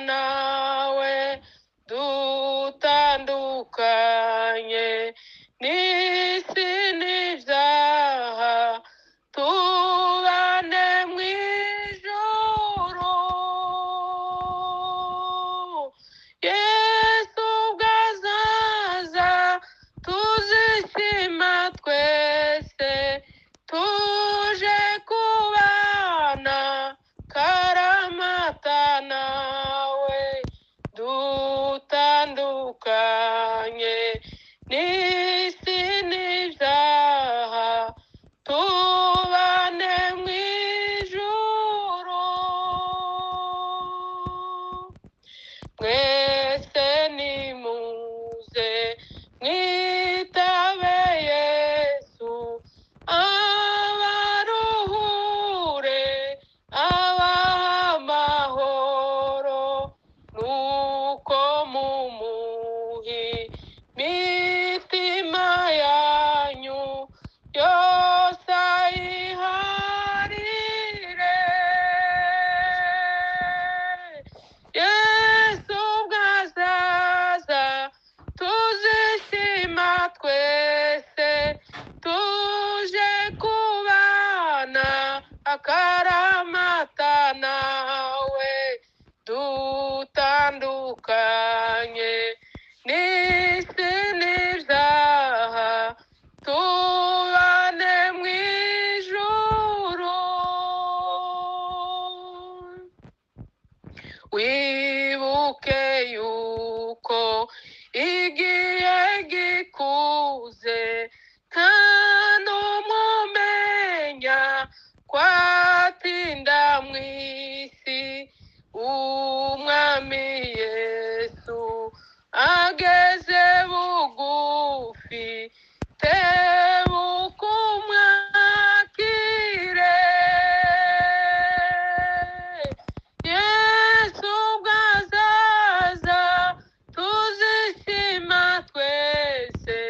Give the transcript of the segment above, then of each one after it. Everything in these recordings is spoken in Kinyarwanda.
nawe dutandukanye n'isi n'ibyaha tubane mu ijuru. Yesu ubwo azaza tuzishima twese tuje kubana karamata nawe dutandukanye n'isi n'ibyaha tubane mu ijuru. Mwese nimuze mwitabe Yesu abaruhure abaha amahoro, nuko mumuhe imitima yanyu yose ayiharire. Yesu ubwo azaza tuzishima twese tuje kubana akaramata nawe dutandukanye n'isi n'ibyaha tubane mu ijuru. Wibuke yuko igihe gikuze nta n'umwe umenya kwatinda mu isi, umwami Yesu ageze bugufi tebuka umwakire. Yesu ubwo azaza tuzishima twese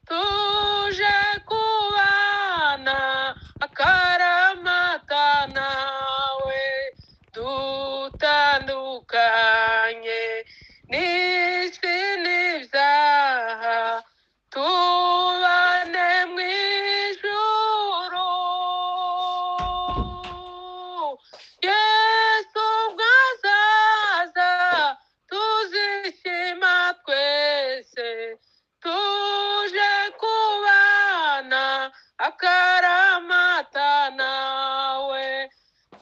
tuje kubana akaramata nawe dutandukanye n'isi n'ibyaha tubane mu ijuru. Yesu ubwo azaza tuzishima twese tuje kubana akaramata nawe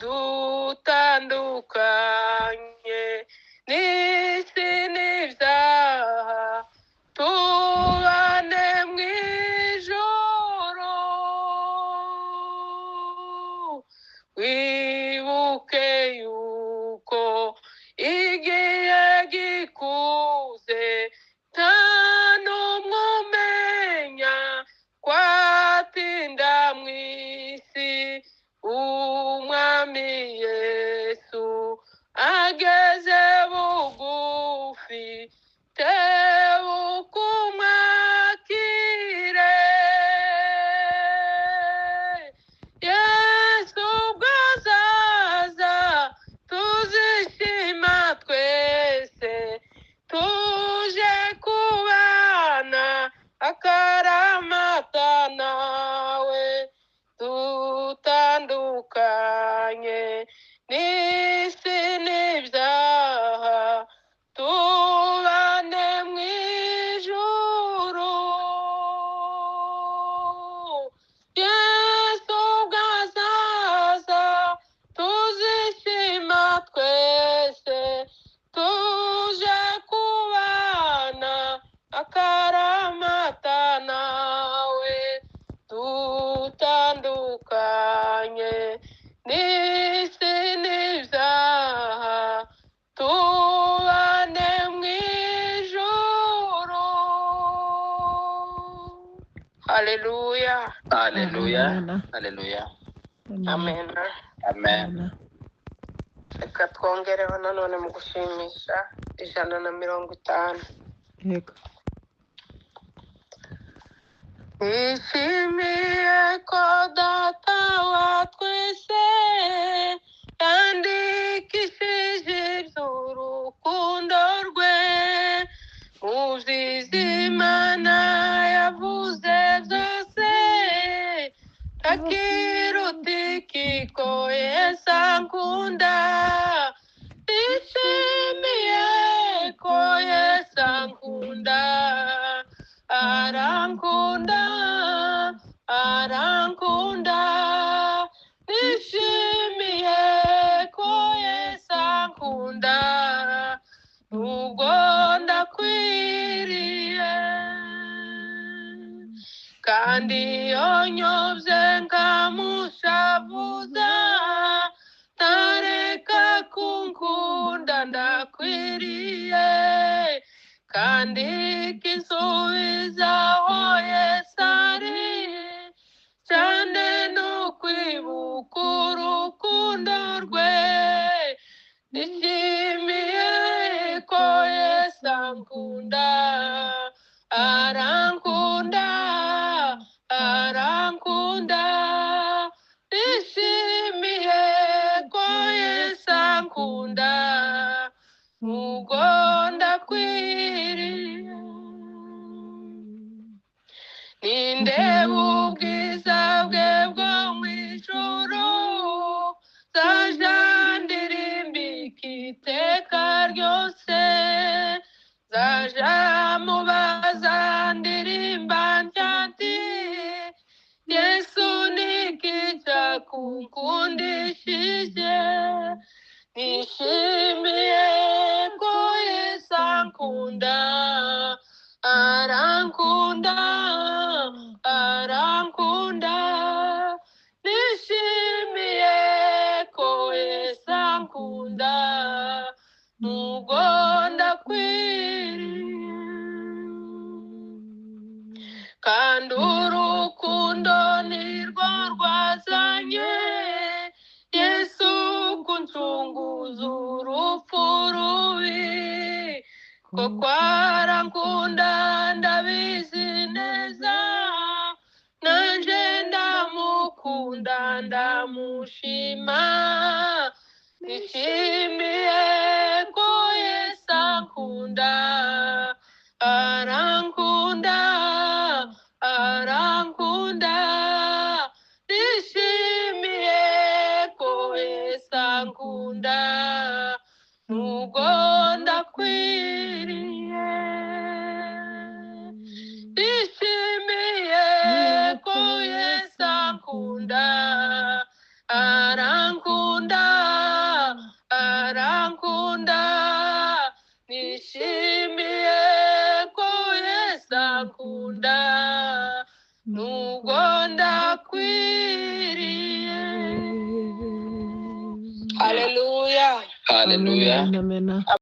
dutandukanye n'isi n'ibyaha tubane mu ijuru. Wibuke yuko igihe gikuze nta n'umwe umenya kwatinda mu isi, umwami Yesu ageze bugufi tebuka umwakire. Yesu ubwo azaza tuzishima twese tuje kubana akaramata nawe dutandukanye n'isi n'ibyaha tubane mu ijuru. Yesu ubwo azaza tuzishima twese tuje kubana akaramata nawe dutandukanye n'isi n'ibyaha tubane mu ijuru. Haleluya, Haleluya. Amen. Haleluya. amen. Amen. Reka twongereho nanone mu gushimisha 150. Yego. Nishimiye ko data wa twese yandikishije iby'urukundo arankunda arankunda nishimiye ko Yesu ankunda nubwo ndakwiriye kandi iyo nyobye nkamushavuza ntareka kunkunda ndakwiriye kandi kinsubiza aho Yesu ari cyane n'ukwibuka urukundo rwe nishimiye ko Yesu ankunda arankunda arankunda nishimiye ko Yesu ankunda nubwo ndakwiriye nindeba ubwiza bwe bwo mu ijuru zaja ndirimbika iteka ryose zaja mubaza ndirimba nti Yesu nikica kunkundishije nishimiye ko Yesu ankunda arankunda arankunda nishimiye ko Yesu ankunda nubwo ndakwiriye kandi urukundo nirwo rwazanye Yesu kuncunguza urupfu rubi koko arankunda ndabizi neza nanje ndamukunda ndamushima nishimiye ko Yesu ankunda arankunda arankunda nishimiye ko Yesu ankunda nubwo ndakwiriye nishimiye ko Yesu ankunda arankunda arankunda nishimiye ko Yesu ankunda nubwo ndakwiriye haleluya Hallelujah. Amen.